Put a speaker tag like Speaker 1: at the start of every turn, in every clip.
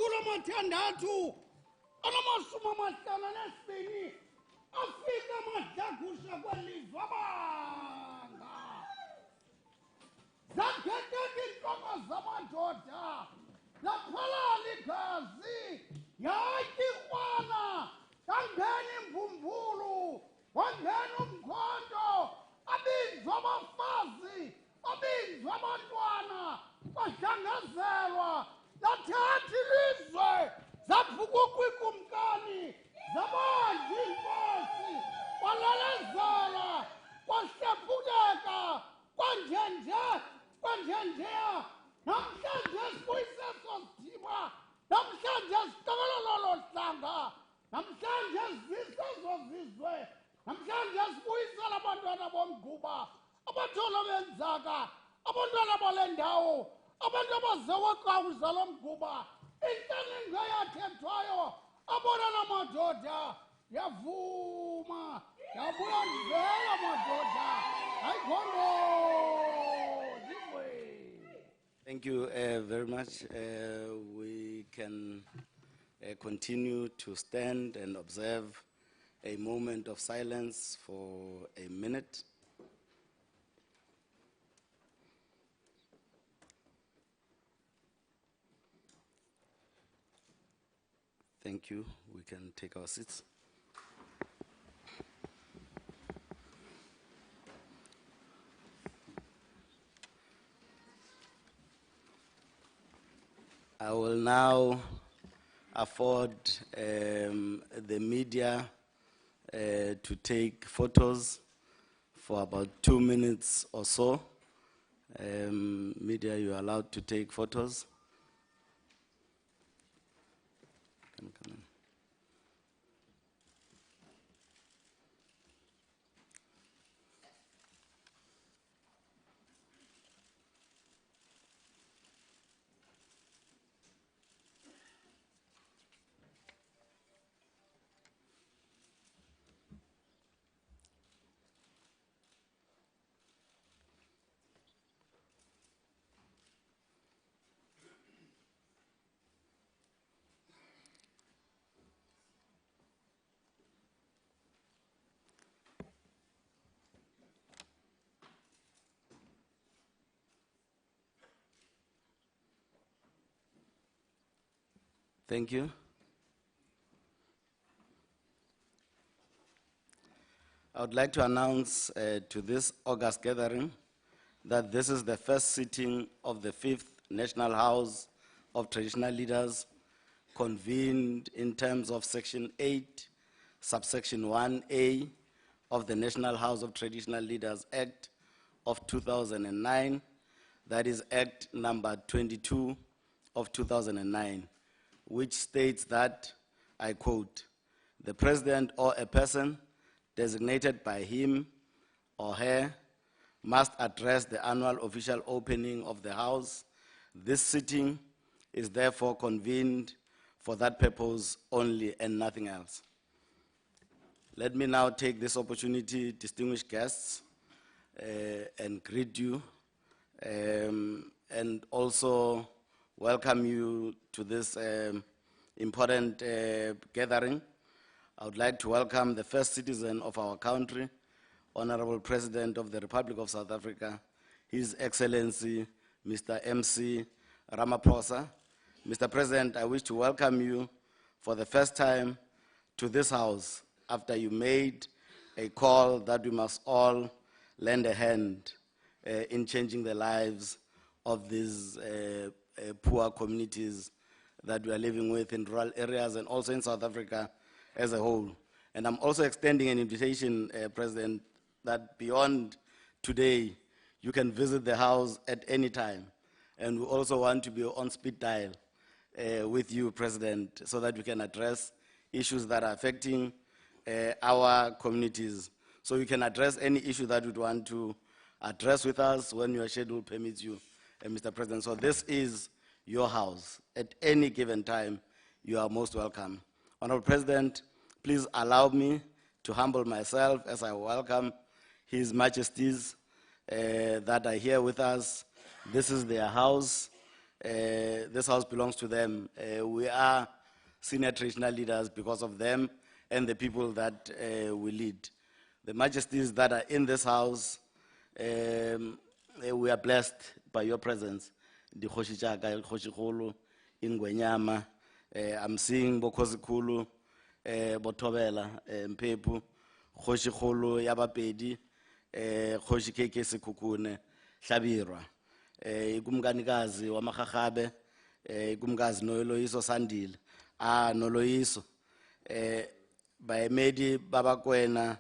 Speaker 1: amakhulu amathandathu anamashumi amahlanu anesibini afika amadlagusha kwelizwe abanga zakhetheka iintloko zamadoda laphalala igazi yatya ikrwana yangena imvumbulu wangena umkhonto abinzwa abafazi abinzwa abantwana bahlangazelwa lathatha ilizwe zaphukuka ikumkani zabandla iinkosi kwalalezela kwahlephuleka kwanjenjeya namhlanje sibuyise eso sidima namhlanje siqokelela lo hlanga namhlanje sizise ezo zizwe namhlanje sibuyisela abantwana bomgquba abathola benzaka abantwana bale ndawo abantu abazeweqawuza lo mgquba intlaningo yathethwayo abonana madoda yavuma yabuya ndivela madoda ayikhondo.
Speaker 2: Thank you very much. We can continue to stand and observe a moment of silence for a minute. Thank you. We can take our seats. I will now afford the media to take photos for about 2 minutes or so. Media, you are allowed to take photos. Come in. Thank you. I would like to announce to this August gathering that this is the first sitting of the 5th National House of Traditional Leaders convened in terms of Section 8, subsection 1A of the National House of Traditional Leaders Act of 2009, that is Act number 22 of 2009. Which states that, I quote, the president or a person designated by him or her must address the annual official opening of the House. This sitting is therefore convened for that purpose only and nothing else. Let me now take this opportunity, distinguished guests, and greet you, and also welcome you to this important gathering. I would like to welcome the first citizen of our country, Honorable President of the Republic of South Africa, His Excellency, Mr. MC Ramaphosa. Mr. President, I wish to welcome you for the first time to this House after you made a call that we must all lend a hand in changing the lives of these poor communities that we are living with in rural areas and also in South Africa as a whole. And I'm also extending an invitation, President, that beyond today, you can visit the House at any time. And we also want to be on speed dial with you, President, so that we can address issues that are affecting our communities. So you can address any issue that you'd want to address with us when your schedule permits you, Mr. President. So this is your house. At any given time, you are most welcome. Honorable President, please allow me to humble myself as I welcome His Majesties that are here with us. This is their house, This house belongs to them. We are senior traditional leaders because of them and the people that we lead. The majesties that are in this house, we are blessed by your presence. Dikhoshi tshaka, Dikhoshi kgolo, Ingwenyama, I'm seeing Bokhosi Khulu, Botobela, Mpepu, Kgoshi kgolo ya Bapedi, Kgoshi Keke Sekhukhune, Hlabirwa, Ikumkanikazi wa Makgakgabe, Ikumkazi Noloyiso Sandile, Noloyiso, baemedi ba Bakwena,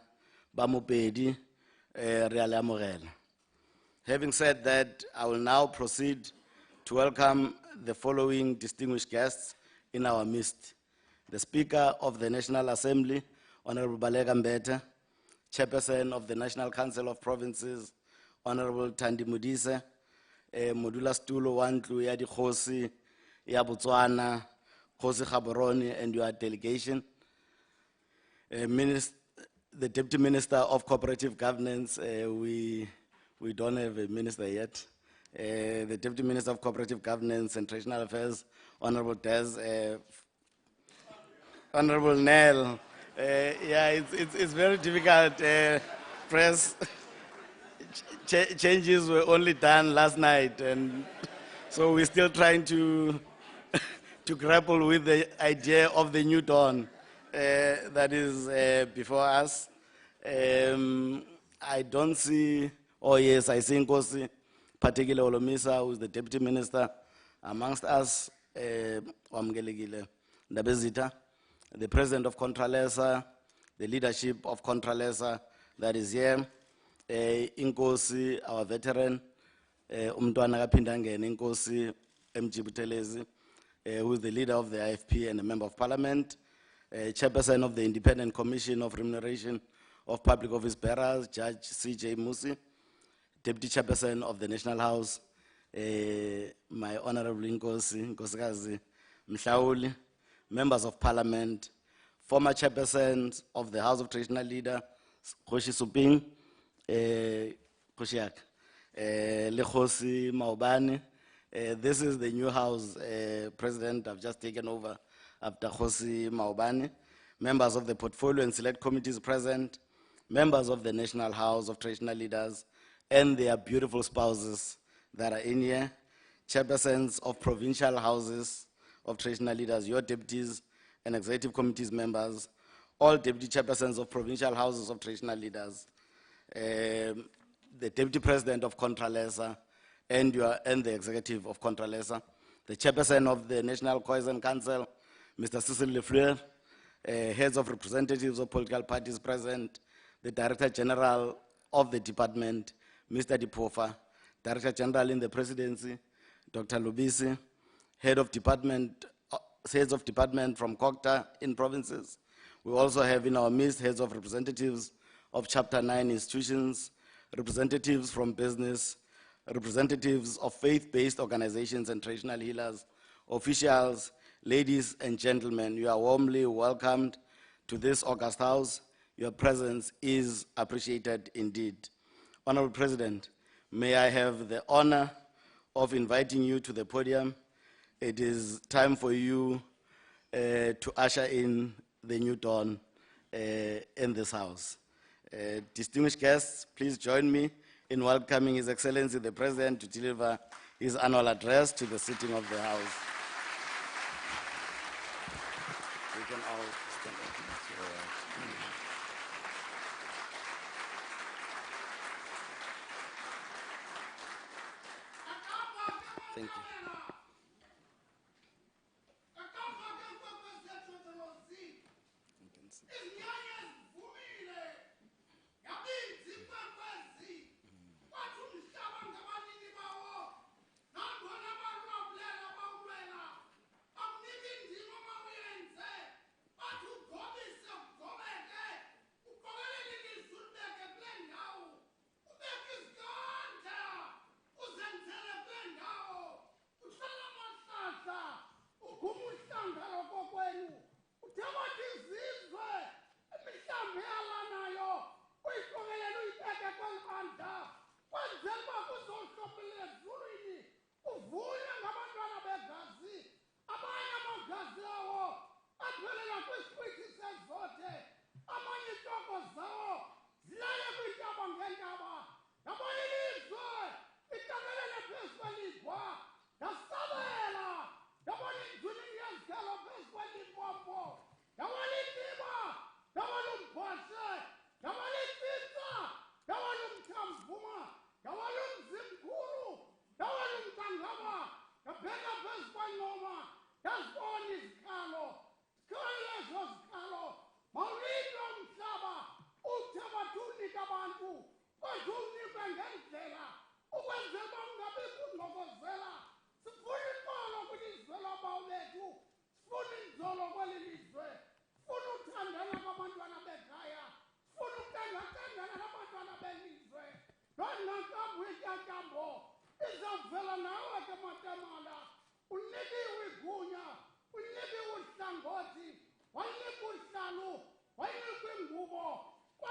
Speaker 2: ba Mopedi, re a le amogela. Having said that, I will now proceed to welcome the following distinguished guests in our midst. The Speaker of the National Assembly, Honorable Baleka Mbete, Chairperson of the National Council of Provinces, Honorable Thandi Modise, Modula Stulo Wantlu ya Dikgosi ya Botswana, Kgosi Gaborone and your delegation, the Deputy Minister of Cooperative Governance, we don't have a minister yet. The Deputy Minister of Cooperative Governance and Traditional Affairs, Honorable Des, Honorable Nell. Yeah, it's very difficult. Press changes were only done last night, and so we're still trying to to grapple with the idea of the new dawn that is before us. I don't see. Oh yes, I see Nkosi particular Olomisa, who is the Deputy Minister amongst us. Wamgelekile Ndabezitha, the President of Contralesa, the leadership of Contralesa that is here. Inkosi, our veteran, Umntwana kaphinda ngene Inkosi MG Buthelezi, who is the leader of the IFP and a member of Parliament, Chairperson of the Independent Commission of Remuneration of Public Office Bearers, Judge CJ Musi, Deputy Chairperson of the National House, my Honorable Nkosi, Nkosikazi Mhlauli, members of Parliament, former chairpersons of the House of Traditional Leader, Kgoshi Suping, Kgoshiak, Lekhosi Maobane. This is the new House, President. I've just taken over after Kgosi Maobane. Members of the Portfolio and Select Committees present, members of the National House of Traditional Leaders, and their beautiful spouses that are in here, chairpersons of provincial houses of traditional leaders, your deputies and executive committees members, all deputy chairpersons of provincial houses of traditional leaders, the deputy president of Contralesa, and the executive of Contralesa, the chairperson of the National Cohesion Council, Mr. Cecil Lefleur, heads of representatives of political parties present, the Director General of the department, Mr. Dipofa, Director General in the Presidency, Dr. Lubisi, heads of department from COCTA in provinces. We also have in our midst heads of representatives of Chapter 9 institutions, representatives from business, representatives of faith-based organizations and traditional healers, officials, ladies and gentlemen, you are warmly welcomed to this august house. Your presence is appreciated indeed. Honorable President, may I have the honor of inviting you to the podium. It is time for you to usher in the new dawn in this house. Distinguished guests, please join me in welcoming His Excellency the President to deliver his annual address to the sitting of the House. We can all stand up. Thank you.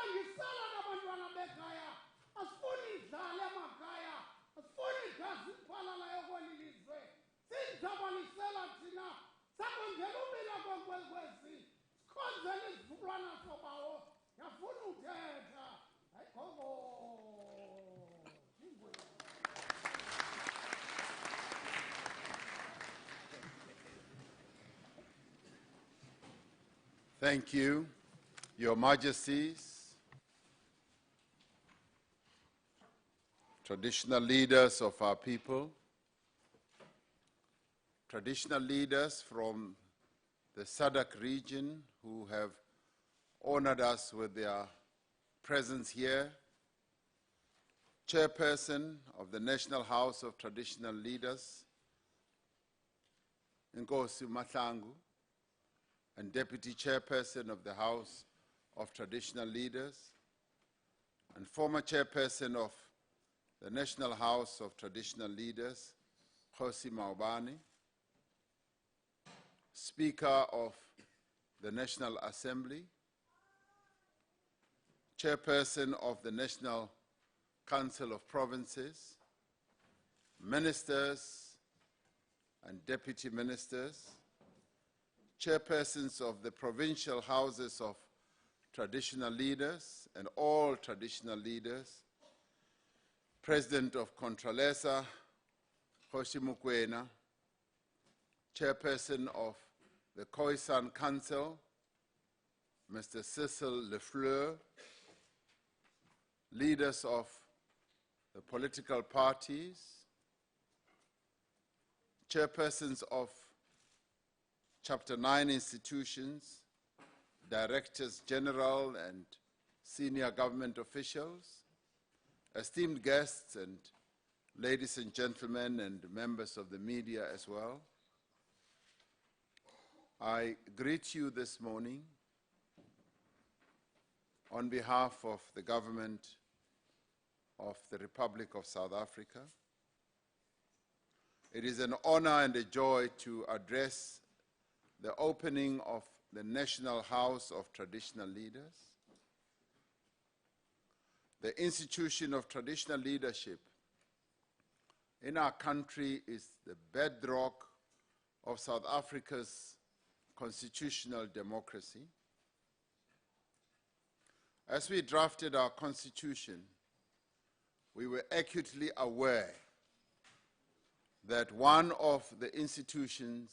Speaker 1: sibangisela nabantwana bekhaya asifuni idlala emakhaya asifuni igazi liphalalayo kweli lizwe siyijabalisela thina sakwenzela umila kwenkwezi sikhonzela isizukulwana sobawo yafuna uthetha hayi gogo.
Speaker 3: Thank you, Your Majesties, traditional leaders of our people, traditional leaders from the SADC region who have honored us with their presence here, Chairperson of the National House of Traditional Leaders, Nkosi Mahlangu, and Deputy Chairperson of the House of Traditional Leaders, and former Chairperson of the National House of Traditional Leaders, Khosi Maubane, Speaker of the National Assembly, Chairperson of the National Council of Provinces, Ministers and Deputy Ministers, Chairpersons of the Provincial Houses of Traditional Leaders and all traditional leaders, President of Contralesa, Khosi Mokoena, Chairperson of the Khoisan Council, Mr. Cecil Lefleur, leaders of the political parties, chairpersons of Chapter 9 institutions, directors general and senior government officials, esteemed guests and ladies and gentlemen and members of the media as well. I greet you this morning on behalf of the government of the Republic of South Africa. It is an honor and a joy to address the opening of the National House of Traditional Leaders. The institution of traditional leadership in our country is the bedrock of South Africa's constitutional democracy. As we drafted our constitution, we were acutely aware that one of the institutions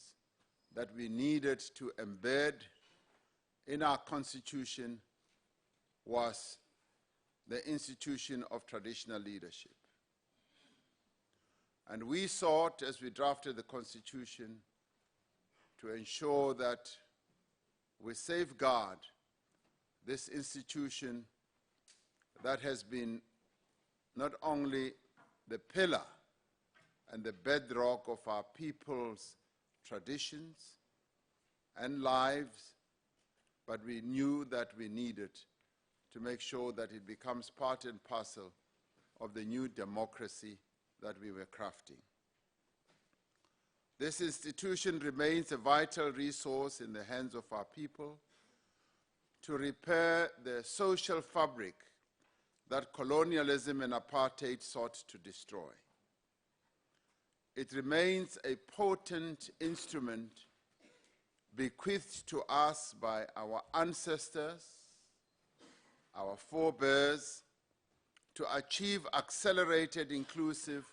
Speaker 3: that we needed to embed in our constitution was the institution of traditional leadership. And we sought, as we drafted the constitution, to ensure that we safeguard this institution that has been not only the pillar and the bedrock of our people's traditions and lives, but we knew that we needed to make sure that it becomes part and parcel of the new democracy that we were crafting. This institution remains a vital resource in the hands of our people to repair the social fabric that colonialism and apartheid sought to destroy. It remains a potent instrument bequeathed to us by our ancestors, our forebears, to achieve accelerated, inclusive,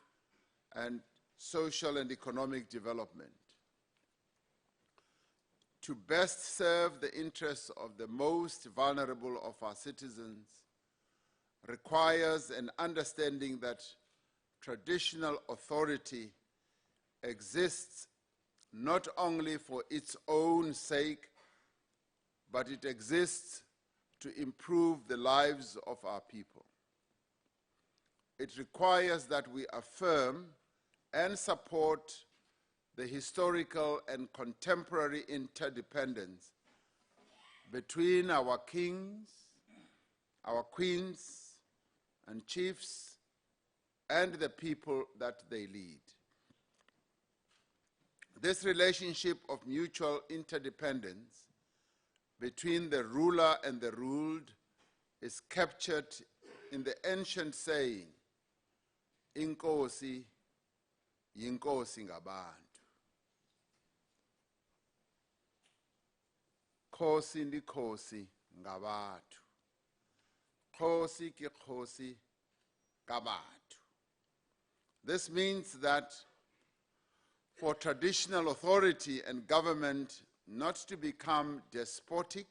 Speaker 3: and social and economic development. To best serve the interests of the most vulnerable of our citizens requires an understanding that traditional authority exists not only for its own sake, but it exists to improve the lives of our people. It requires that we affirm and support the historical and contemporary interdependence between our kings, our queens, and chiefs, and the people that they lead. This relationship of mutual interdependence between the ruler and the ruled is captured in the ancient saying, Inkosi, yinkosi ngabantu. Khosi ndi khosi ngabantu. Khosi ki khosi kabantu. This means that for traditional authority and government not to become despotic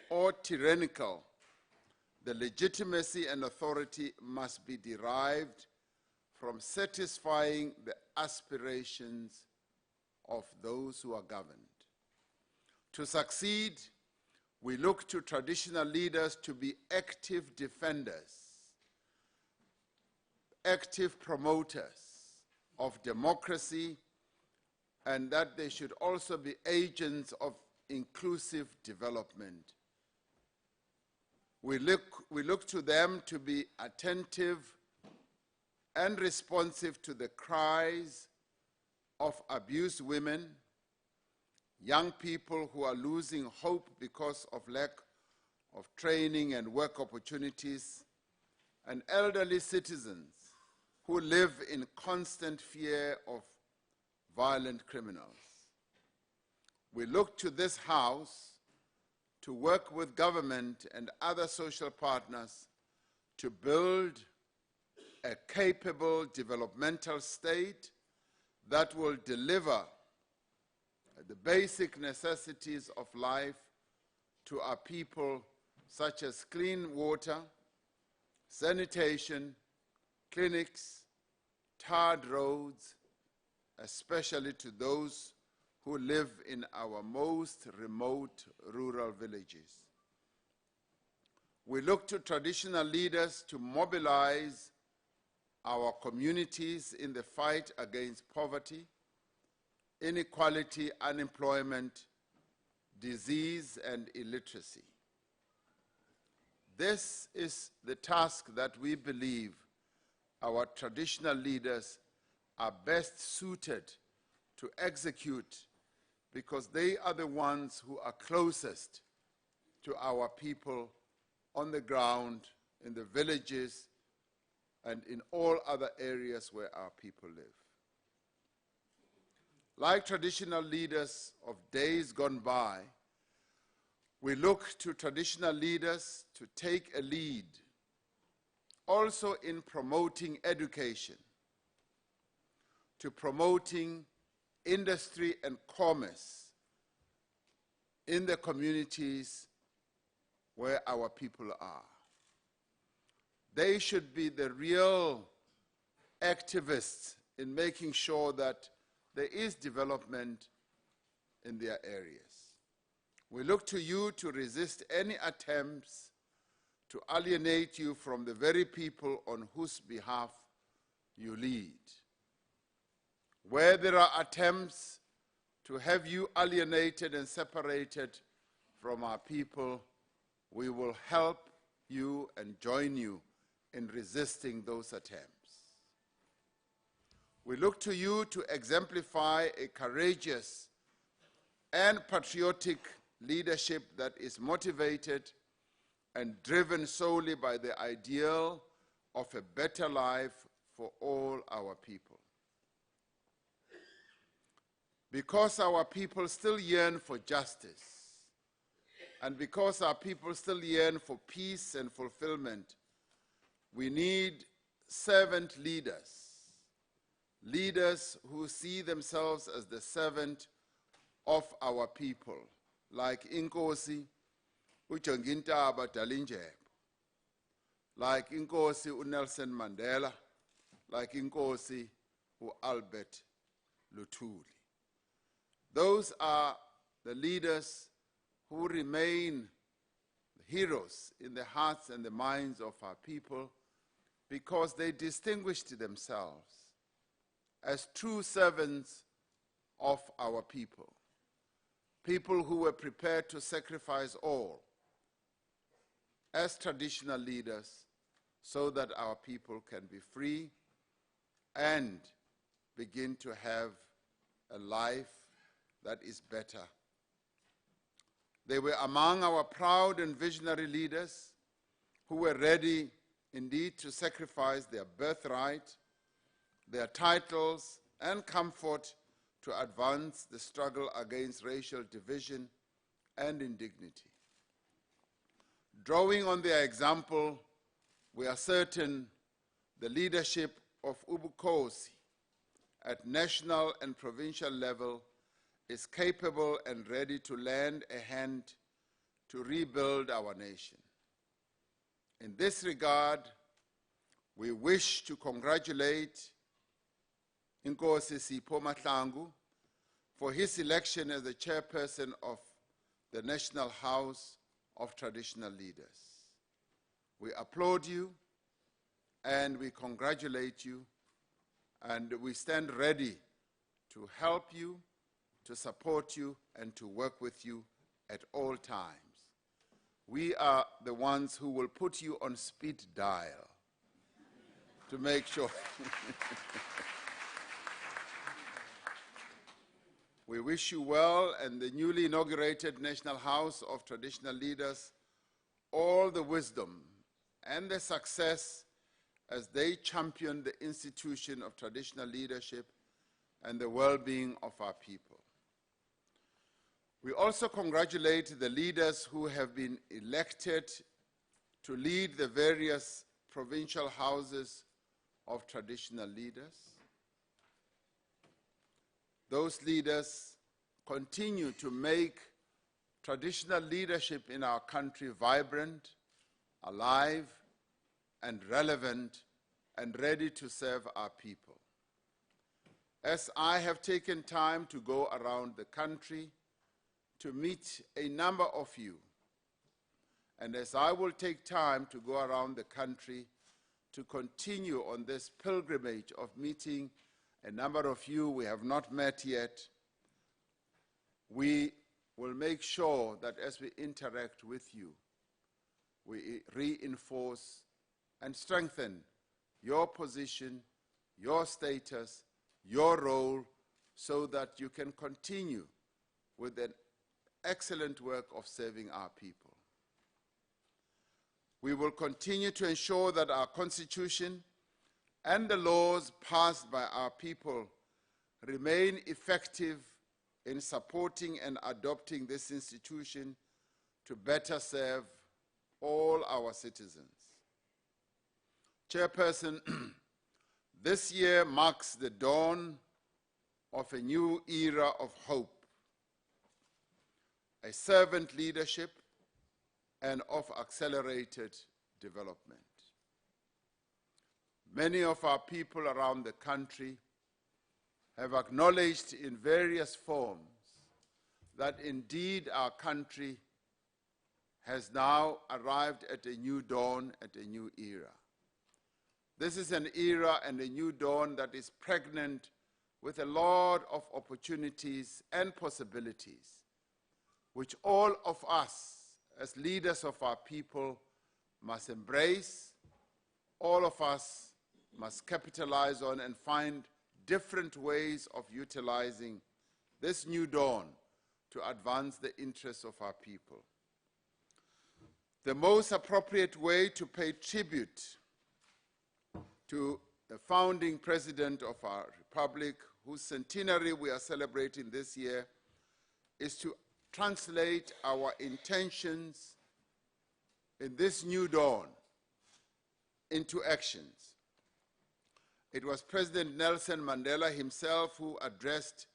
Speaker 3: or tyrannical, the legitimacy and authority must be derived from satisfying the aspirations of those who are governed. To succeed, we look to traditional leaders to be active defenders, active promoters of democracy, and that they should also be agents of inclusive development. We look to them to be attentive and responsive to the cries of abused women, young people who are losing hope because of lack of training and work opportunities, and elderly citizens who live in constant fear of violent criminals. We look to this House to work with government and other social partners to build a capable developmental state that will deliver the basic necessities of life to our people, such as clean water, sanitation, clinics, tarred roads, especially to those who live in our most remote rural villages. We look to traditional leaders to mobilize our communities in the fight against poverty, inequality, unemployment, disease, and illiteracy. This is the task that we believe our traditional leaders are best suited to execute, because they are the ones who are closest to our people on the ground, in the villages, and in all other areas where our people live. Like traditional leaders of days gone by, we look to traditional leaders to take a lead also in promoting education, to promoting industry and commerce in the communities where our people are. They should be the real activists in making sure that there is development in their areas. We look to you to resist any attempts to alienate you from the very people on whose behalf you lead. Where there are attempts to have you alienated and separated from our people, we will help you and join you in resisting those attempts. We look to you to exemplify a courageous and patriotic leadership that is motivated and driven solely by the ideal of a better life for all our people. Because our people still yearn for justice, and because our people still yearn for peace and fulfillment, we need servant leaders, leaders who see themselves as the servant of our people, like Inkosi uJongintaba Dalindyebo, like Inkosi uNelson Mandela, like Inkosi uAlbert Luthuli. Those are the leaders who remain heroes in the hearts and the minds of our people, because they distinguished themselves as true servants of our people, people who were prepared to sacrifice all as traditional leaders so that our people can be free and begin to have a life that is better They were among our proud and visionary leaders who were ready indeed to sacrifice their birthright, their titles, and comfort to advance the struggle against racial division and indignity. Drawing on their example, we are certain the leadership of Ubukhosi at national and provincial level is capable and ready to lend a hand to rebuild our nation. In this regard, we wish to congratulate Inkosi Sipho Mahlangu for his election as the chairperson of the National House of Traditional Leaders. We applaud you and we congratulate you, and we stand ready to help you, to support you, and to work with you at all times. We are the ones who will put you on speed dial to make sure. We wish you well and the newly inaugurated National House of Traditional Leaders all the wisdom and the success as they champion the institution of traditional leadership and the well-being of our people. We also congratulate the leaders who have been elected to lead the various provincial houses of traditional leaders. Those leaders continue to make traditional leadership in our country vibrant, alive, and relevant, and ready to serve our people. As I have taken time to go around the country to meet a number of you, and as I will take time to go around the country to continue on this pilgrimage of meeting a number of you we have not met yet, we will make sure that as we interact with you, we reinforce and strengthen your position, your status, your role, so that you can continue with an excellent work of serving our people. We will continue to ensure that our Constitution and the laws passed by our people remain effective in supporting and adopting this institution to better serve all our citizens. Chairperson, this year marks the dawn of a new era of hope, a servant leadership, and of accelerated development. Many of our people around the country have acknowledged in various forms that indeed our country has now arrived at a new dawn, at a new era. This is an era and a new dawn that is pregnant with a lot of opportunities and possibilities, which all of us as leaders of our people must embrace, all of us must capitalize on and find different ways of utilizing this new dawn to advance the interests of our people. The most appropriate way to pay tribute to the founding president of our republic, whose centenary we are celebrating this year, is to translate our intentions in this new dawn into actions. It was President Nelson Mandela himself who addressed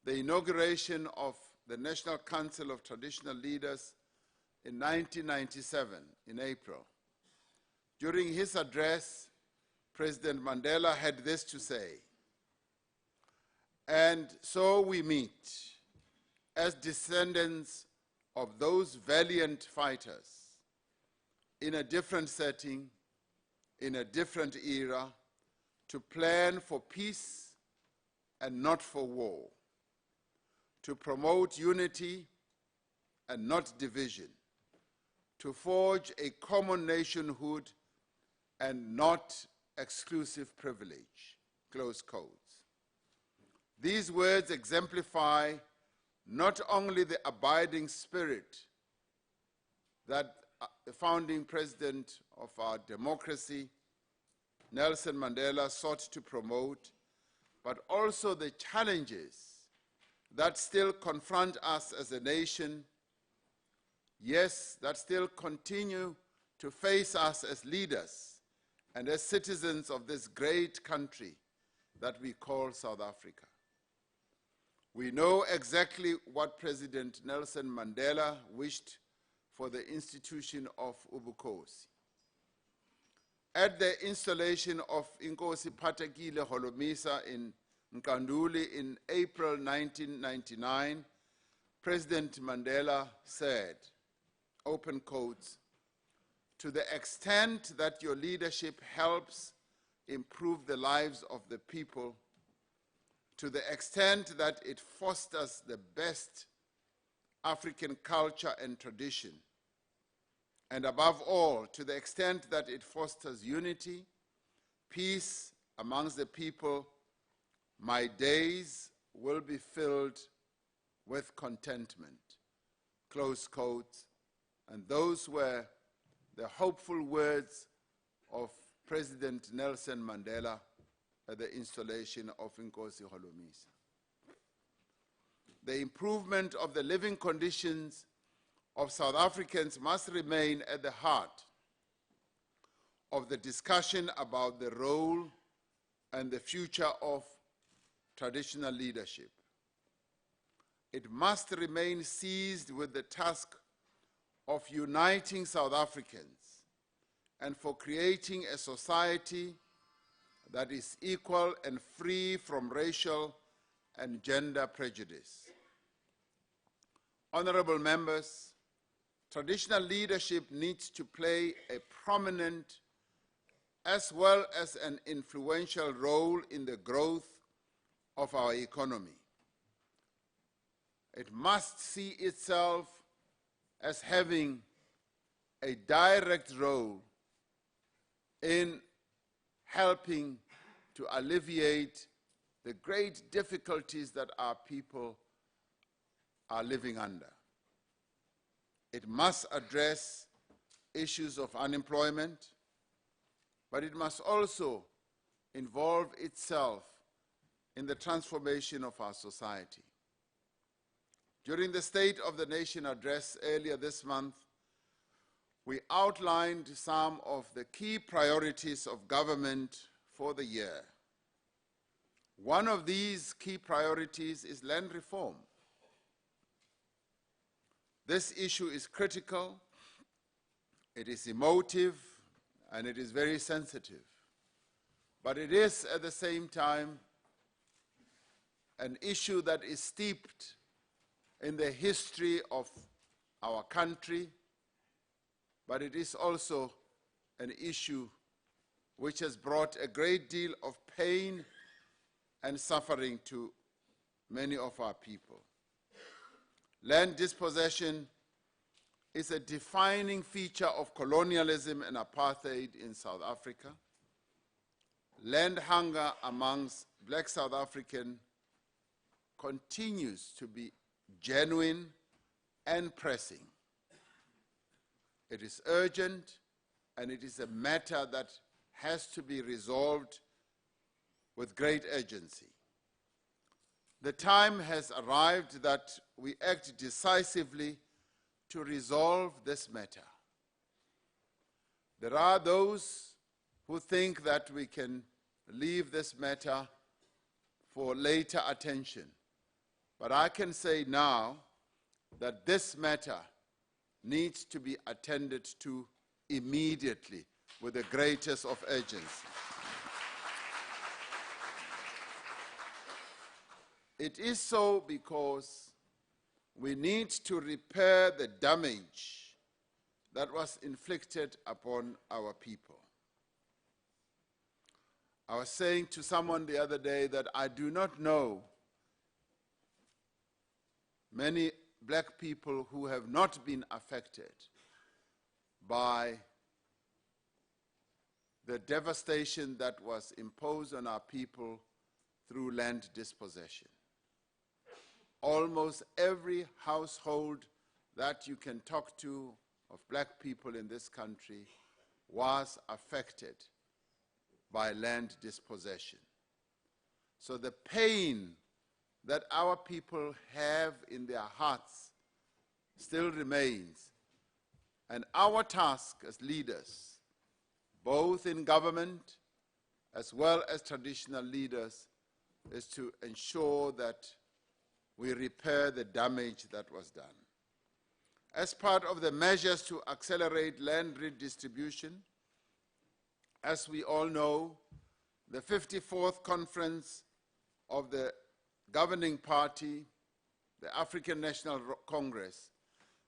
Speaker 3: the inauguration of the National Council of Traditional Leaders in 1997, in April. During his address, President Mandela had this to say: "And so we meet as descendants of those valiant fighters in a different setting, in a different era, to plan for peace and not for war, to promote unity and not division, to forge a common nationhood and not exclusive privilege," close quotes. These words exemplify not only the abiding spirit that the founding president of our democracy, Nelson Mandela, sought to promote, but also the challenges that still confront us as a nation, yes, that still continue to face us as leaders and as citizens of this great country that we call South Africa. We know exactly what President Nelson Mandela wished for the institution of Ubukhosi. At the installation of Inkosi Patekile Holomisa in Nkanduli in April 1999, President Mandela said, open quotes, "To the extent that your leadership helps improve the lives of the people, to the extent that it fosters the best African culture and tradition, and above all, to the extent that it fosters unity, peace amongst the people, my days will be filled with contentment." Close quotes. And those were the hopeful words of President Nelson Mandela at the installation of Inkosi Holomisa. The improvement of the living conditions of South Africans must remain at the heart of the discussion about the role and the future of traditional leadership. It must remain seized with the task of uniting South Africans and for creating a society that is equal and free from racial and gender prejudice. Honorable members, traditional leadership needs to play a prominent as well as an influential role in the growth of our economy. It must see itself as having a direct role in helping to alleviate the great difficulties that our people are living under. It must address issues of unemployment, but it must also involve itself in the transformation of our society. During the State of the Nation address earlier this month, we outlined some of the key priorities of government for the year. One of these key priorities is land reform. This issue is critical, it is emotive, and it is very sensitive. But it is at the same time an issue that is steeped in the history of our country, but it is also an issue which has brought a great deal of pain and suffering to many of our people. Land dispossession is a defining feature of colonialism and apartheid in South Africa. Land hunger amongst Black South Africans continues to be genuine and pressing. It is urgent, and it is a matter that has to be resolved with great urgency. The time has arrived that we act decisively to resolve this matter. There are those who think that we can leave this matter for later attention. But I can say now that this matter needs to be attended to immediately with the greatest of urgency. It is so because we need to repair the damage that was inflicted upon our people. I was saying to someone the other day that I do not know many Black people who have not been affected by the devastation that was imposed on our people through land dispossession. almost every household that you can talk to of black people in this country was affected by land dispossession. So the pain that our people have in their hearts still remains. And our task as leaders, both in government as well as traditional leaders, is to ensure that we repair the damage that was done. As part of the measures to accelerate land redistribution, as we all know, the 54th conference of the governing party, the African National Congress,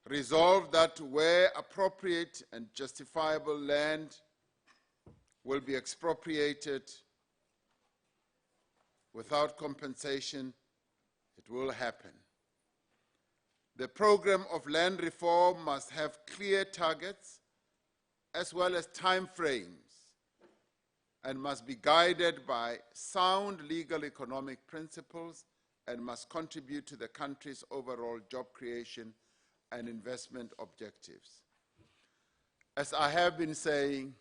Speaker 3: resolved that where appropriate and justifiable land will be expropriated without compensation, it will happen. The program of land reform must have clear targets as well as time frames and must be guided by sound legal economic principles and must contribute to the country's overall job creation and investment objectives. As I have been saying,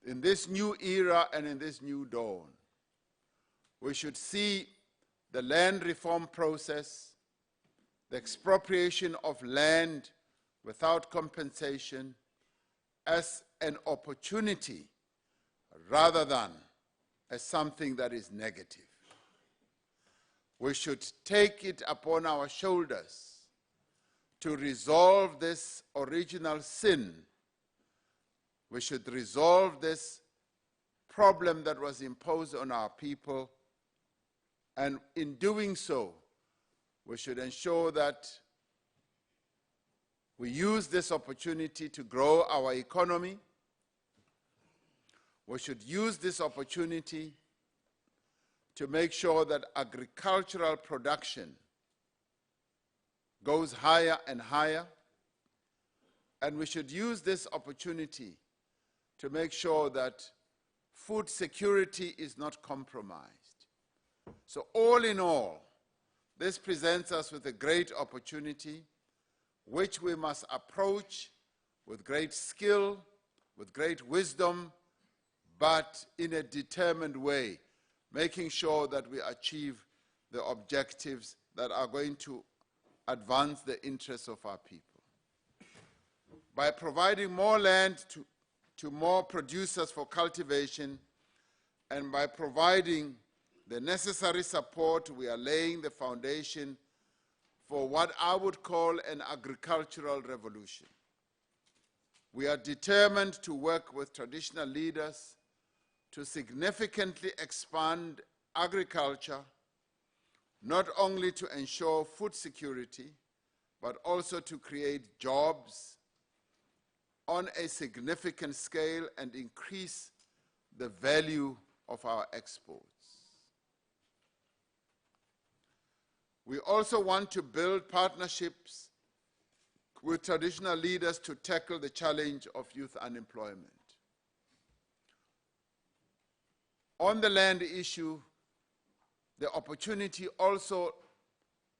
Speaker 3: in this new era and in this new dawn, we should see the land reform process, the expropriation of land without compensation, as an opportunity rather than as something that is negative. We should take it upon our shoulders to resolve this original sin. We should resolve this problem that was imposed on our people, and in doing so, we should ensure that we use this opportunity to grow our economy. We should use this opportunity to make sure that agricultural production goes higher and higher. And we should use this opportunity to make sure that food security is not compromised. So all in all, this presents us with a great opportunity which we must approach with great skill, with great wisdom, but in a determined way, making sure that we achieve the objectives that are going to advance the interests of our people. By providing more land to more producers for cultivation, and by providing the necessary support, we are laying the foundation for what I would call an agricultural revolution. We are determined to work with traditional leaders to significantly expand agriculture, not only to ensure food security, but also to create jobs on a significant scale and increase the value of our exports. We also want to build partnerships with traditional leaders to tackle the challenge of youth unemployment. On the land issue, the opportunity also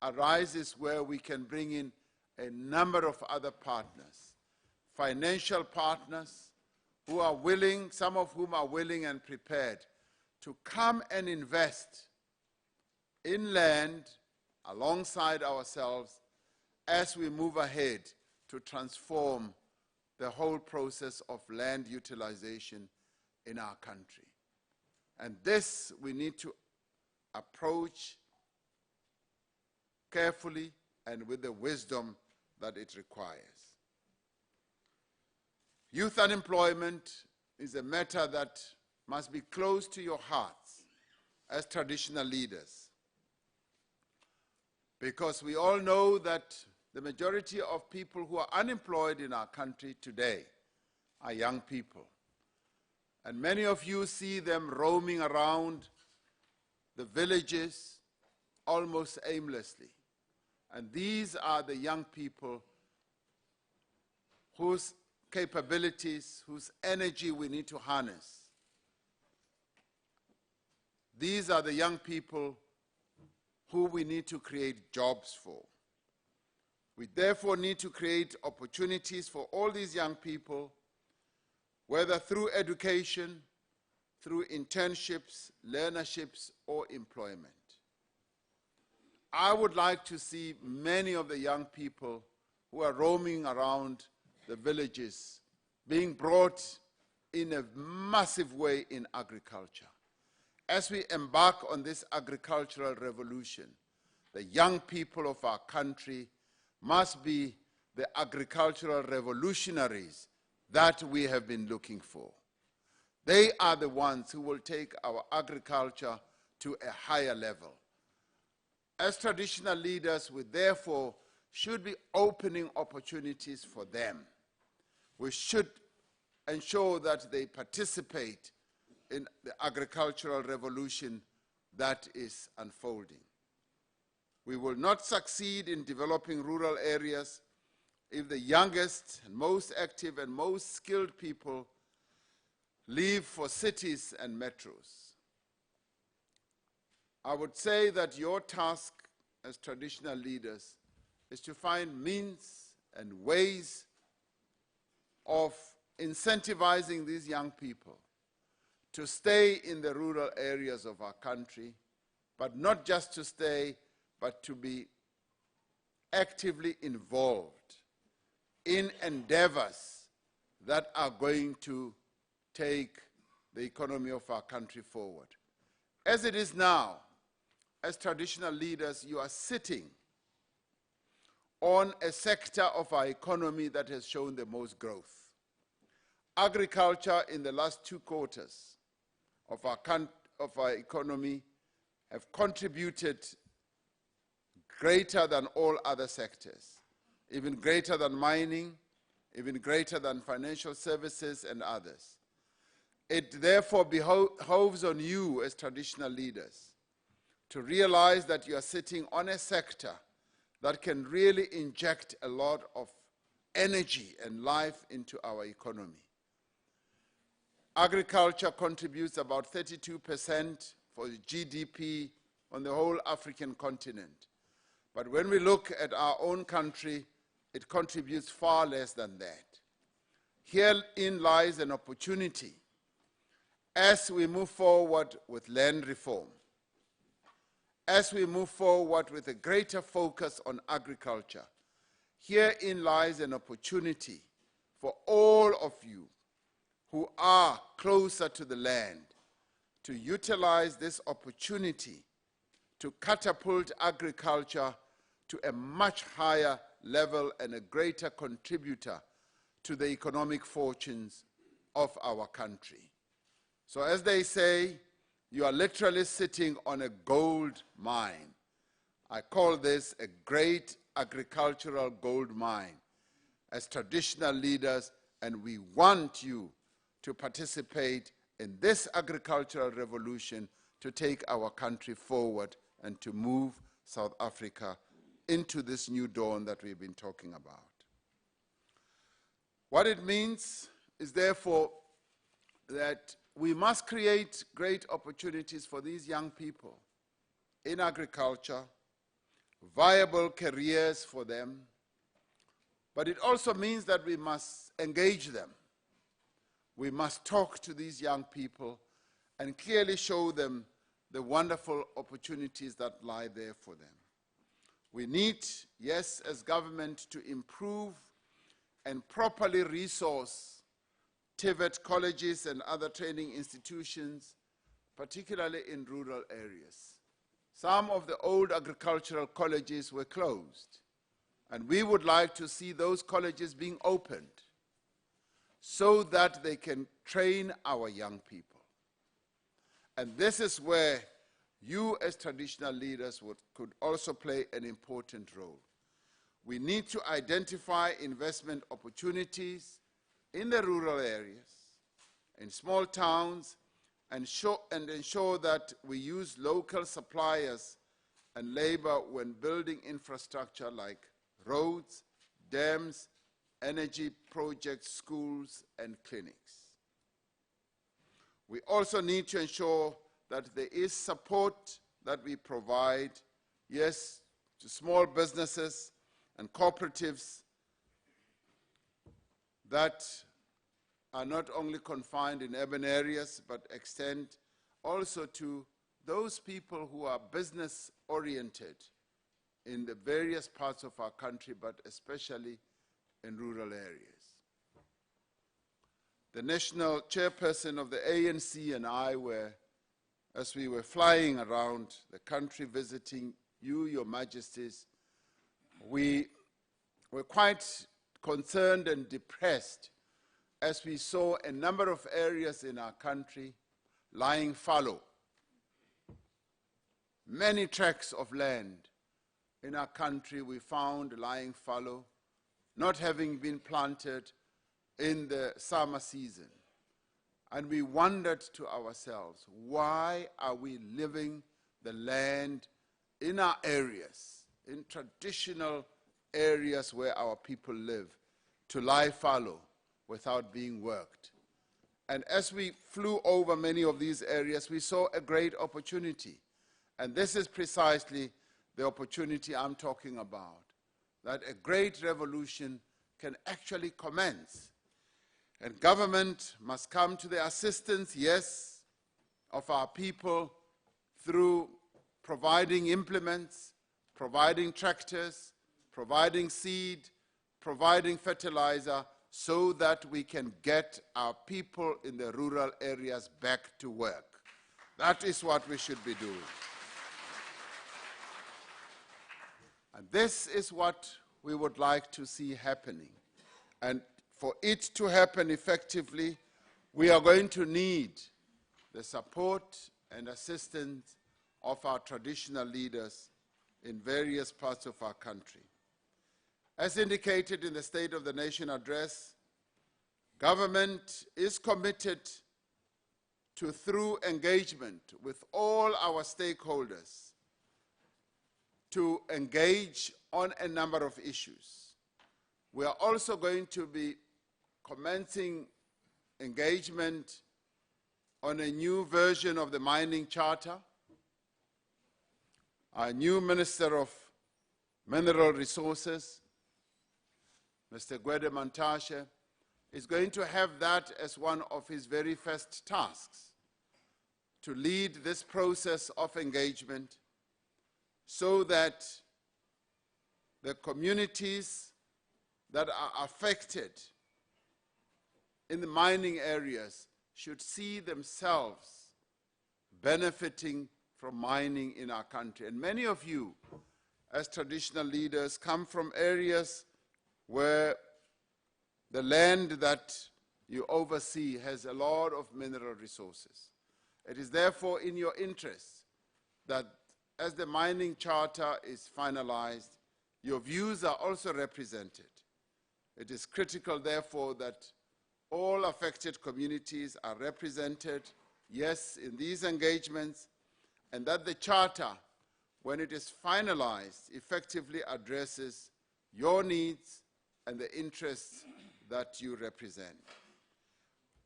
Speaker 3: arises where we can bring in a number of other partners, financial partners who are willing, some of whom are willing and prepared to come and invest in land alongside ourselves as we move ahead to transform the whole process of land utilization in our country. And this we need to approach carefully and with the wisdom that it requires. Youth unemployment is a matter that must be close to your hearts as traditional leaders, because we all know that the majority of people who are unemployed in our country today are young people. And many of you see them roaming around the villages almost aimlessly. And these are the young people whose capabilities, whose energy we need to harness. These are the young people who we need to create jobs for. We therefore need to create opportunities for all these young people, whether through education, through internships, learnerships, or employment. I would like to see many of the young people who are roaming around the villages being brought in a massive way in agriculture. As we embark on this agricultural revolution, the young people of our country must be the agricultural revolutionaries that we have been looking for. They are the ones who will take our agriculture to a higher level. As traditional leaders, we therefore should be opening opportunities for them. We should ensure that they participate in the agricultural revolution that is unfolding. We will not succeed in developing rural areas if the youngest and most active and most skilled people leave for cities and metros. I would say that your task as traditional leaders is to find means and ways of incentivizing these young people to stay in the rural areas of our country, but not just to stay, but to be actively involved in endeavors that are going to take the economy of our country forward. As it is now, as traditional leaders, you are sitting on a sector of our economy that has shown the most growth. Agriculture in the last 2 quarters of our economy have contributed greater than all other sectors, even greater than mining, even greater than financial services and others. It therefore behoves on you as traditional leaders to realize that you are sitting on a sector that can really inject a lot of energy and life into our economy. Agriculture contributes about 32% for the GDP on the whole African continent. But when we look at our own country, it contributes far less than that. Herein lies an opportunity as we move forward with land reform, as we move forward with a greater focus on agriculture. Herein lies an opportunity for all of you who are closer to the land to utilize this opportunity to catapult agriculture to a much higher level and a greater contributor to the economic fortunes of our country. So as they say, you are literally sitting on a gold mine. I call this a great agricultural gold mine as traditional leaders, and we want you to participate in this agricultural revolution to take our country forward and to move South Africa into this new dawn that we've been talking about. What it means is therefore that we must create great opportunities for these young people in agriculture, viable careers for them, but it also means that we must engage them. We must talk to these young people and clearly show them the wonderful opportunities that lie there for them. We need, yes, as government, to improve and properly resource TVET colleges and other training institutions, particularly in rural areas. Some of the old agricultural colleges were closed, and we would like to see those colleges being opened so that they can train our young people. And this is where you as traditional leaders could also play an important role. We need to identify investment opportunities in the rural areas, in small towns, and ensure that we use local suppliers and labor when building infrastructure like roads, dams, energy projects, schools, and clinics. We also need to ensure that there is support that we provide yes, to small businesses and cooperatives that are not only confined in urban areas, but extend also to those people who are business-oriented in the various parts of our country, but especially in rural areas. The national chairperson of the ANC and I were, as we were flying around the country visiting you, Your Majesties, we were quite concerned and depressed as we saw a number of areas in our country lying fallow. Many tracts of land in our country we found lying fallow, not having been planted in the summer season. And we wondered to ourselves, why are we leaving the land in our areas, in traditional areas where our people live, to lie fallow without being worked? And as we flew over many of these areas, we saw a great opportunity. And this is precisely the opportunity I'm talking about, that a great revolution can actually commence. And government must come to the assistance, yes, of our people through providing implements, providing tractors, providing seed, providing fertilizer, so that we can get our people in the rural areas back to work. That is what we should be doing. And this is what we would like to see happening. And for it to happen effectively, we are going to need the support and assistance of our traditional leaders in various parts of our country. As indicated in the State of the Nation address, government is committed to, through engagement with all our stakeholders, to engage on a number of issues. We are also going to be commencing engagement on a new version of the mining charter. Our new Minister of Mineral Resources, Mr. Gwede Mantashe, is going to have that as one of his very first tasks, to lead this process of engagement so that the communities that are affected in the mining areas should see themselves benefiting from mining in our country. And many of you, as traditional leaders, come from areas where the land that you oversee has a lot of mineral resources. It is therefore in your interest that as the mining charter is finalized, your views are also represented. It is critical, therefore, that all affected communities are represented, yes, in these engagements, and that the charter, when it is finalized, effectively addresses your needs and the interests that you represent.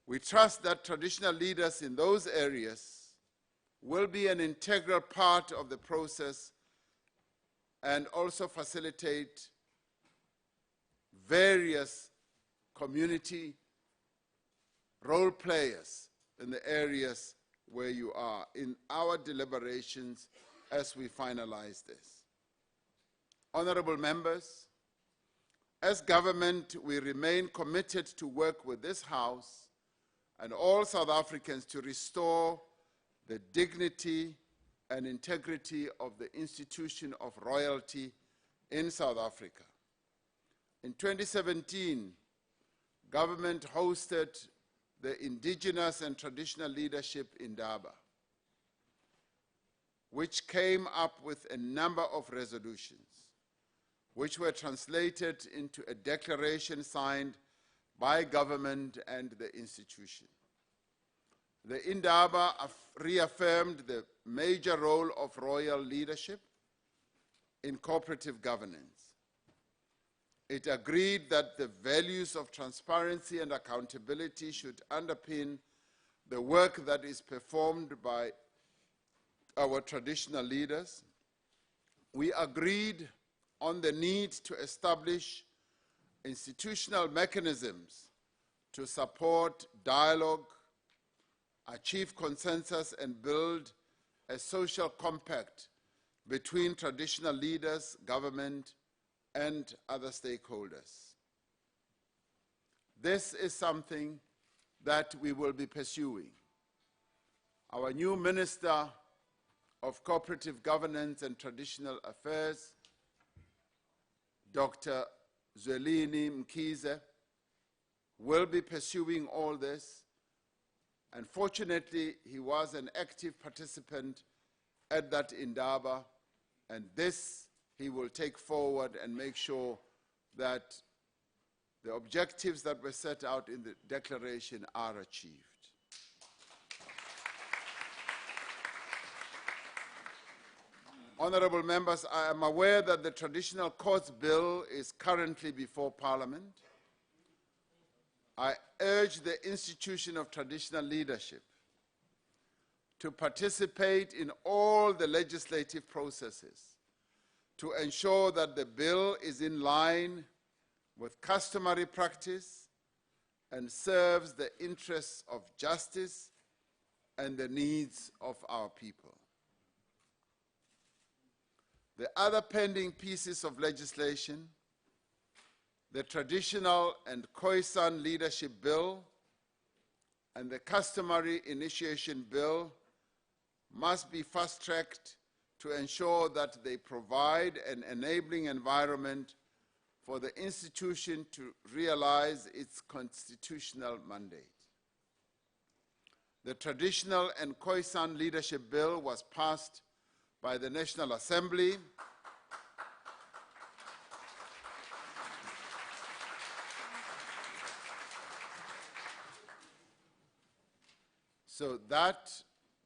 Speaker 3: We trust that traditional leaders in those areas will be an integral part of the process and also facilitate various community role players in the areas where you are in our deliberations as we finalize this. Honorable members, as government, we remain committed to work with this House and all South Africans to restore the dignity and integrity of the institution of royalty in South Africa. In 2017, government hosted the indigenous and traditional leadership in Durban, which came up with a number of resolutions, which were translated into a declaration signed by government and the institution. The Indaba reaffirmed the major role of royal leadership in cooperative governance. It agreed that the values of transparency and accountability should underpin the work that is performed by our traditional leaders, we agreed on the need to establish institutional mechanisms to support dialogue, achieve consensus, and build a social compact between traditional leaders, government, and other stakeholders. This is something that we will be pursuing. Our new Minister of Cooperative Governance and Traditional Affairs, Dr. Zwelini Mkhize, will be pursuing all this. And fortunately, he was an active participant at that Indaba, and this he will take forward and make sure that the objectives that were set out in the declaration are achieved. Honorable members, I am aware that the Traditional Courts Bill is currently before Parliament. I urge the institution of traditional leadership to participate in all the legislative processes to ensure that the bill is in line with customary practice and serves the interests of justice and the needs of our people. The other pending pieces of legislation, the Traditional and Khoisan Leadership Bill and the Customary Initiation Bill, must be fast-tracked to ensure that they provide an enabling environment for the institution to realize its constitutional mandate. The Traditional and Khoisan Leadership Bill was passed by the National Assembly so that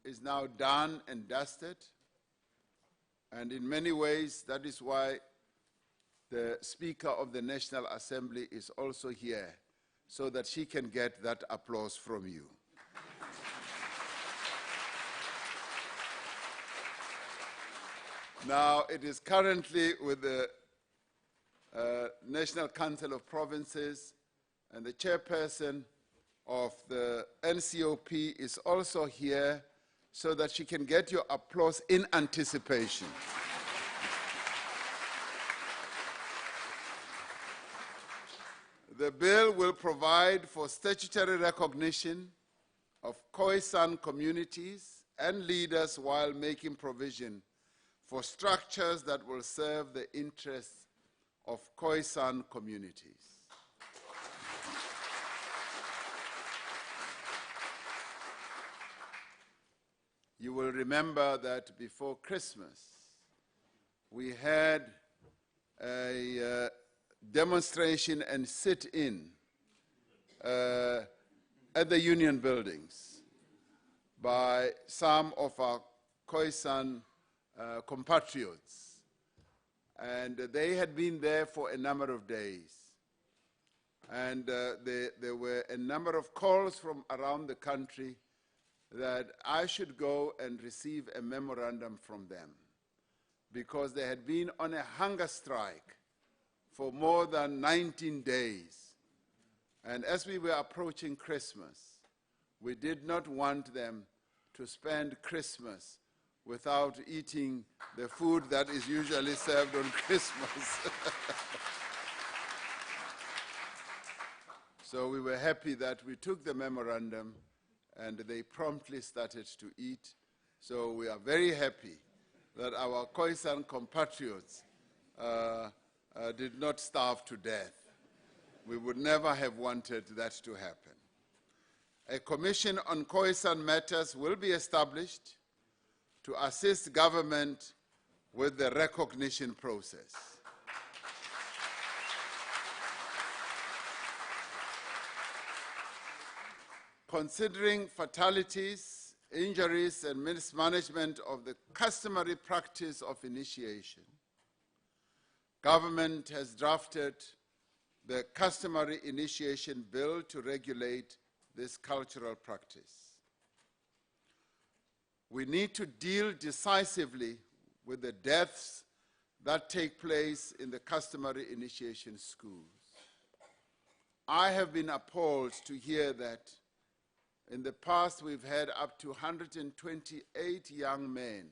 Speaker 3: is now done and dusted, and in many ways that is why the Speaker of the National Assembly is also here, so that she can get that applause from you. Now, it is currently with the National Council of Provinces, and the chairperson of the NCOP is also here so that she can get your applause in anticipation. The bill will provide for statutory recognition of Khoisan communities and leaders while making provision for structures that will serve the interests of Khoisan communities. You will remember that before Christmas, we had a demonstration and sit-in at the union buildings by some of our Khoisan compatriots. And they had been there for a number of days. And there were a number of calls from around the country that I should go and receive a memorandum from them, because they had been on a hunger strike for more than 19 days. And as we were approaching Christmas, we did not want them to spend Christmas without eating the food that is usually served on Christmas. So we were happy that we took the memorandum and they promptly started to eat. So we are very happy that our Khoisan compatriots did not starve to death. We would never have wanted that to happen. A commission on Khoisan matters will be established to assist government with the recognition process. Considering fatalities, injuries, and mismanagement of the customary practice of initiation, government has drafted the Customary Initiation Bill to regulate this cultural practice. We need to deal decisively with the deaths that take place in the customary initiation schools. I have been appalled to hear that in the past we've had up to 128 young men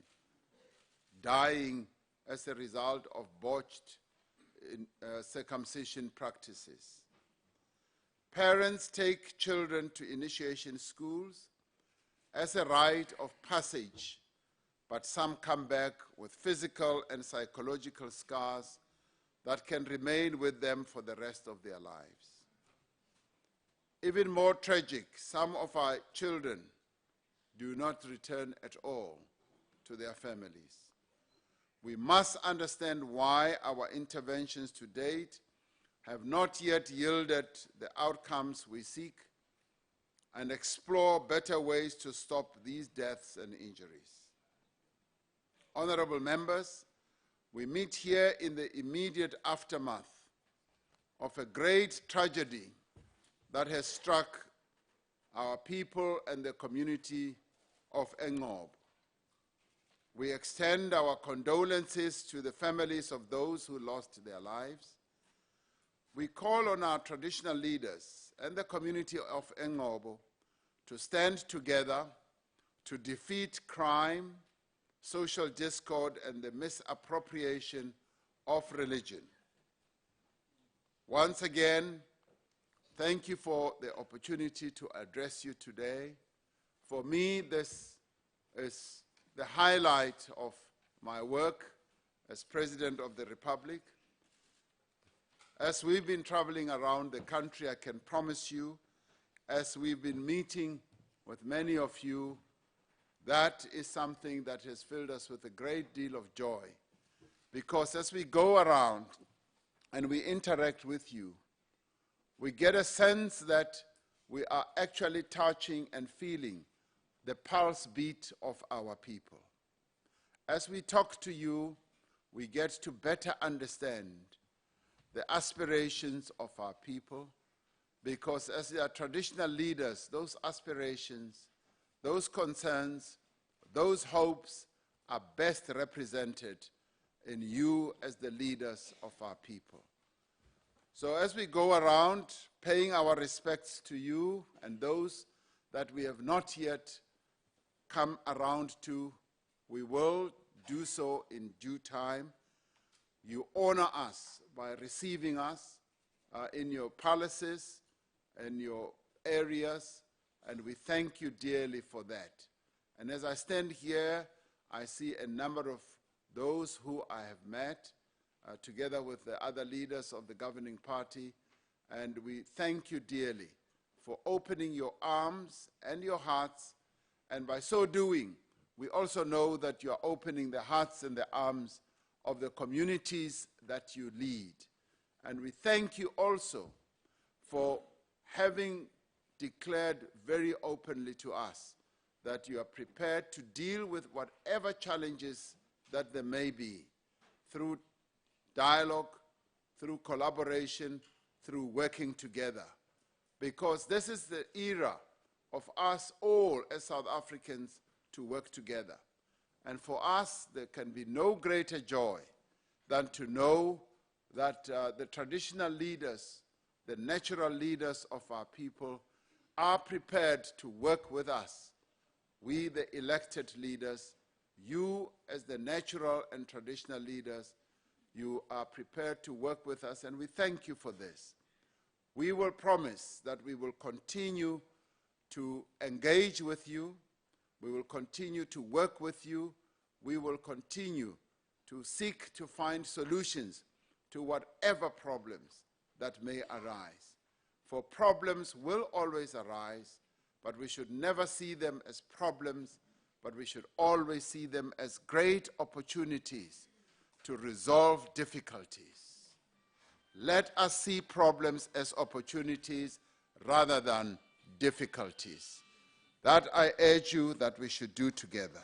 Speaker 3: dying as a result of botched circumcision practices. Parents take children to initiation schools as a rite of passage, but some come back with physical and psychological scars that can remain with them for the rest of their lives. Even more tragic, some of our children do not return at all to their families. We must understand why our interventions to date have not yet yielded the outcomes we seek, and explore better ways to stop these deaths and injuries. Honorable members, we meet here in the immediate aftermath of a great tragedy that has struck our people and the community of Engob. We extend our condolences to the families of those who lost their lives. We call on our traditional leaders and the community of Engobo to stand together to defeat crime, social discord, and the misappropriation of religion. Once again, thank you for the opportunity to address you today. For me, this is the highlight of my work as President of the Republic. As we've been traveling around the country, I can promise you, as we've been meeting with many of you, that is something that has filled us with a great deal of joy. Because as we go around and we interact with you, we get a sense that we are actually touching and feeling the pulse beat of our people. As we talk to you, we get to better understand the aspirations of our people, because as their traditional leaders, those aspirations, those concerns, those hopes are best represented in you as the leaders of our people. So as we go around paying our respects to you and those that we have not yet come around to, we will do so in due time. You honor us by receiving us in your palaces and your areas, and we thank you dearly for that. And as I stand here, I see a number of those who I have met, together with the other leaders of the governing party, and we thank you dearly for opening your arms and your hearts, and by so doing, we also know that you are opening the hearts and the arms of the communities that you lead. And we thank you also for having declared very openly to us that you are prepared to deal with whatever challenges that there may be through dialogue, through collaboration, through working together. Because this is the era of us all as South Africans to work together. And for us, there can be no greater joy than to know that the traditional leaders, the natural leaders of our people, are prepared to work with us. We, the elected leaders, you as the natural and traditional leaders, you are prepared to work with us, and we thank you for this. We will promise that we will continue to engage with you. We will continue to work with you. We will continue to seek to find solutions to whatever problems that may arise. For problems will always arise, but we should never see them as problems, but we should always see them as great opportunities to resolve difficulties. Let us see problems as opportunities rather than difficulties. That I urge you that we should do together.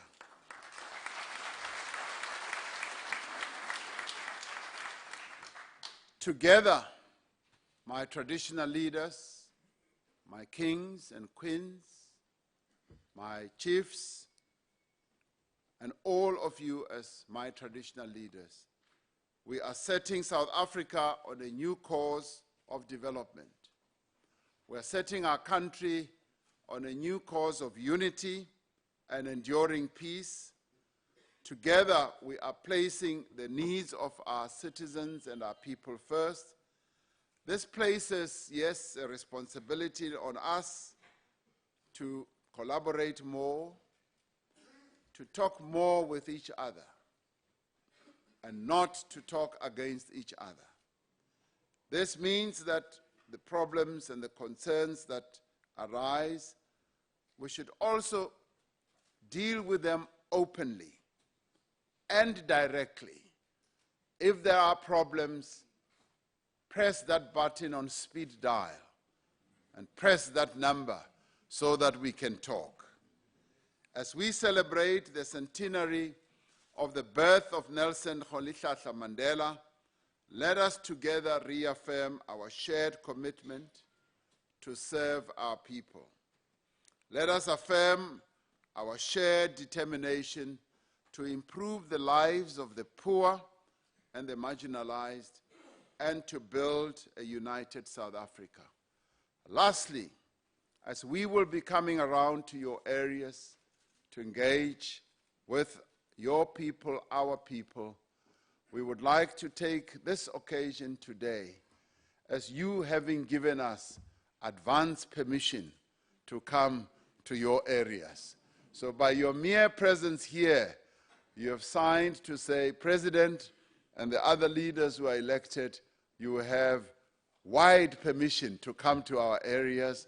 Speaker 3: Together, my traditional leaders, my kings and queens, my chiefs, and all of you as my traditional leaders, we are setting South Africa on a new course of development. We are setting our country on a new course of unity and enduring peace. Together, we are placing the needs of our citizens and our people first. This places, yes, a responsibility on us to collaborate more, to talk more with each other, and not to talk against each other. This means that the problems and the concerns that arise, we should also deal with them openly and directly. If there are problems, press that button on speed dial and press that number so that we can talk. As we celebrate the centenary of the birth of Nelson Rolihlahla Mandela, let us together reaffirm our shared commitment to serve our people. Let us affirm our shared determination to improve the lives of the poor and the marginalized and to build a united South Africa. Lastly, as we will be coming around to your areas to engage with your people, our people, we would like to take this occasion today as you having given us advance permission to come to your areas. So by your mere presence here, you have signed to say, President and the other leaders who are elected, you have wide permission to come to our areas,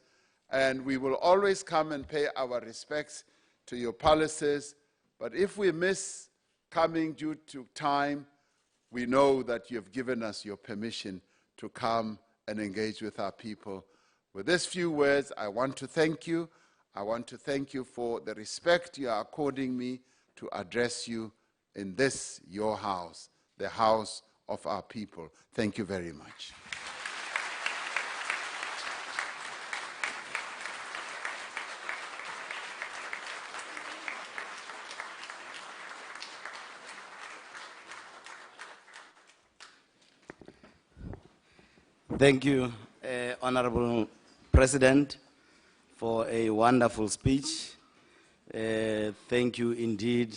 Speaker 3: and we will always come and pay our respects to your policies. But if we miss coming due to time, we know that you have given us your permission to come and engage with our people. With these few words, I want to thank you. I want to thank you for the respect you are according me to address you in this, your house, the house of our people. Thank you very much.
Speaker 2: Thank you, Honorable President, for a wonderful speech. Thank you indeed.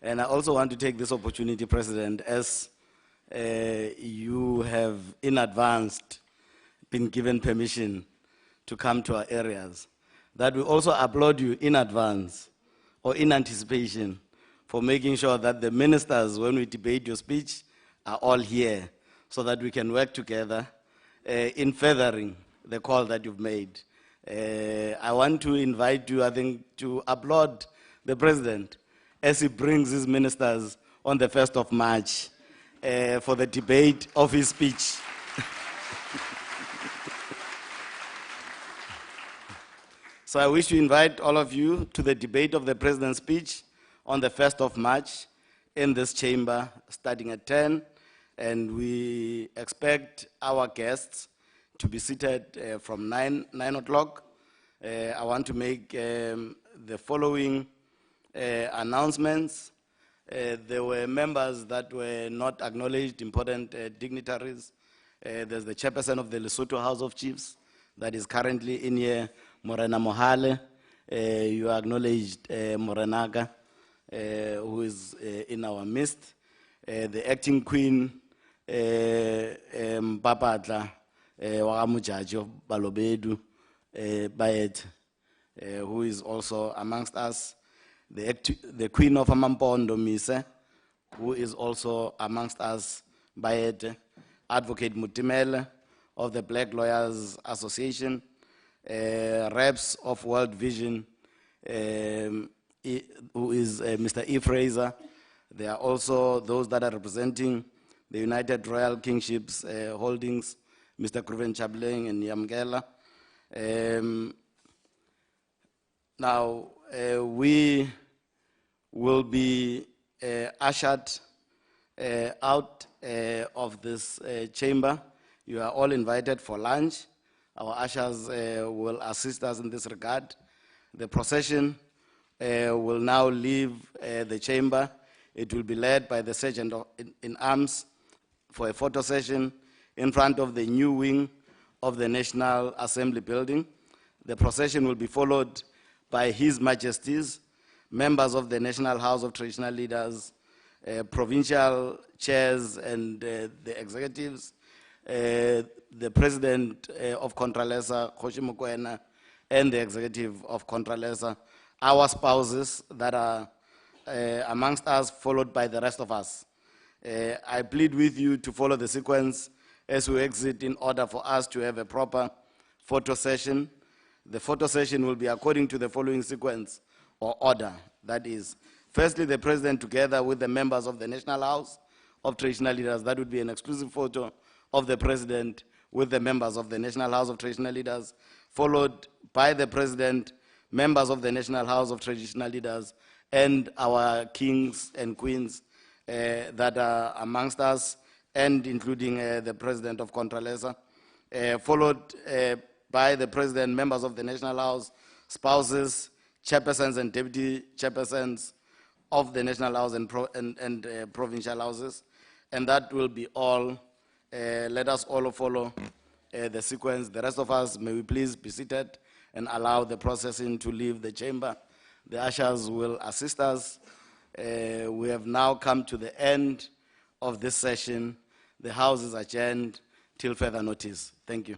Speaker 2: And I also want to take this opportunity, President, as you have in advance been given permission to come to our areas, that we also applaud you in advance or in anticipation for making sure that the ministers, when we debate your speech, are all here so that we can work together in furthering the call that you've made. I want to invite you, I think, to applaud the President as he brings his ministers on the 1st of March for the debate of his speech. So I wish to invite all of you to the debate of the President's speech on the 1st of March in this chamber, starting at 10. And we expect our guests to be seated from 9 o'clock. I want to make the following announcements. There were members that were not acknowledged, important dignitaries. There's the chairperson of the Lesotho House of Chiefs that is currently in here, Morena Mohale. You acknowledged Morenaga, who is in our midst. The acting queen, Papatla, Wagamujaji of Balobedu, Bayet, who is also amongst us. The queen of Amampondo, Mise, who is also amongst us, Bayet. Advocate Mutimele of the Black Lawyers Association, reps of World Vision, who is Mr. E. Fraser. There are also those that are representing the United Royal Kingships Holdings, Mr. Kruven Chableng and Yamgela. Now, we will be ushered out of this chamber. You are all invited for lunch. Our ushers will assist us in this regard. The procession will now leave the chamber. It will be led by the Sergeant in Arms for a photo session in front of the new wing of the National Assembly building. The procession will be followed by His Majesties, members of the National House of Traditional Leaders, provincial chairs and the executives, the President of Contralesa, Kgoshi Mokoena, and the executive of Contralesa, our spouses that are amongst us, followed by the rest of us. I plead with you to follow the sequence as we exit in order for us to have a proper photo session. The photo session will be according to the following sequence or order. That is, firstly, the President together with the members of the National House of Traditional Leaders. That would be an exclusive photo of the President with the members of the National House of Traditional Leaders, followed by the President, members of the National House of Traditional Leaders, and our kings and queens that are amongst us, and including the President of Contralesa, followed by the President, members of the National House, spouses, chairpersons and deputy chairpersons of the National House and provincial houses. And that will be all. Let us all follow the sequence. The rest of us, may we please be seated and allow the procession to leave the chamber. The ushers will assist us. We have now come to the end of this session. The House is adjourned till further notice. Thank you.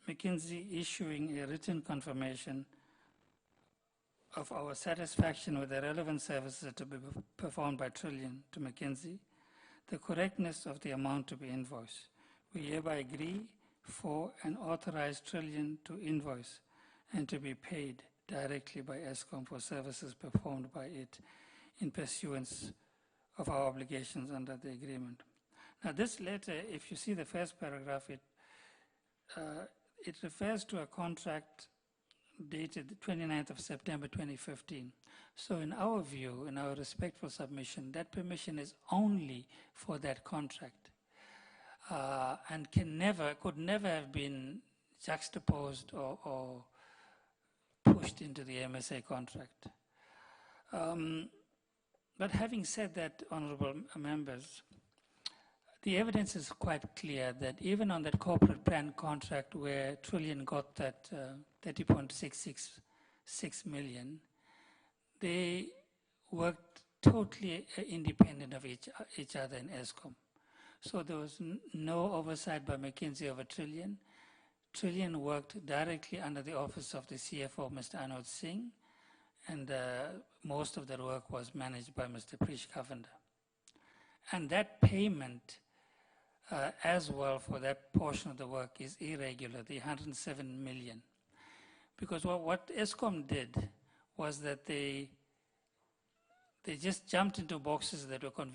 Speaker 4: McKinsey issuing a written confirmation of our satisfaction with the relevant services to be performed by Trillion to McKinsey, the correctness of the amount to be invoiced. We hereby agree for and authorize Trillion to invoice and to be paid directly by ESCOM for services performed by it in pursuance of our obligations under the agreement. Now this letter, if you see the first paragraph, it refers to a contract dated 29th of September 2015. So in our view, in our respectful submission, that permission is only for that contract and could never have been juxtaposed or pushed into the MSA contract. But having said that, honorable members, the evidence is quite clear that even on that corporate plan contract where Trillion got that 30.666 million, they worked totally independent of each other in ESCOM. So there was no oversight by McKinsey over Trillion. Trillion worked directly under the office of the CFO, Mr. Anod Singh, and most of the work was managed by Mr. Prish Kavanda. And that payment as well for that portion of the work is irregular, the 107 million. Because what ESCOM did was that they just jumped into boxes that were convenient.